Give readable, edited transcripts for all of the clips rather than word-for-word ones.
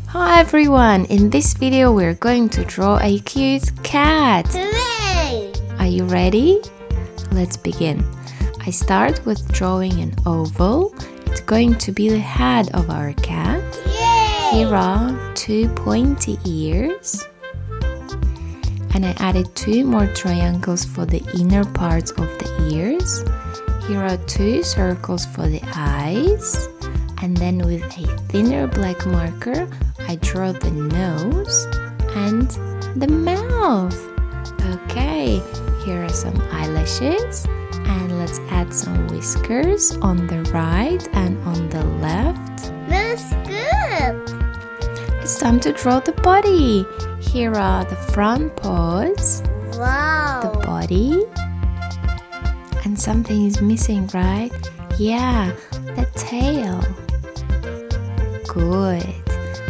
Hi everyone! In this video we're going to draw a cute cat. Hooray! Are you ready? Let's begin. I start with drawing an oval. It's going to be the head of our cat. Yay! Here are two pointy ears. And I added two more triangles for the inner parts of the ears. Here are two circles for the eyes. And then with a thinner black marker, I draw the nose and the mouth. Okay, here are some eyelashes. And let's add some whiskers on the right and on the left. That's good! It's time to draw the body. Here are the front paws, Wow! the body. And something is missing, right? Yeah, the tail. Good.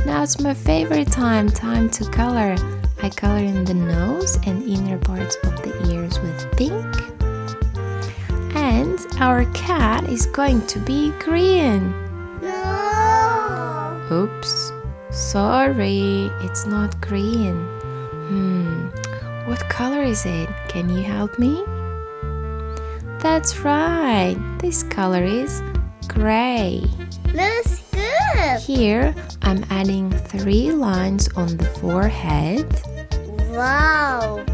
Now it's my favorite time to color. I color in the nose and inner parts of the ears with pink. And our cat is going to be green. No! Oops. Sorry, it's not green. What color is it? Can you help me? That's right. This color is gray. That's good! Here, I'm adding 3 lines on the forehead, Wow!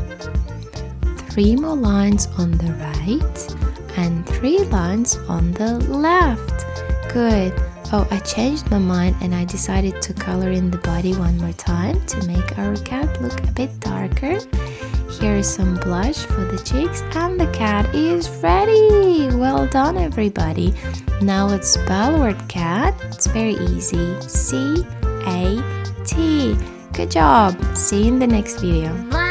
3 more lines on the right, and 3 lines on the left. Good. Oh, I changed my mind and I decided to color in the body one more time to make our cat look a bit darker. Here is some blush for the cheeks and the cat is ready! Well done everybody! Now let's spell word cat. It's very easy. C-A-T. Good job! See you in the next video. Bye!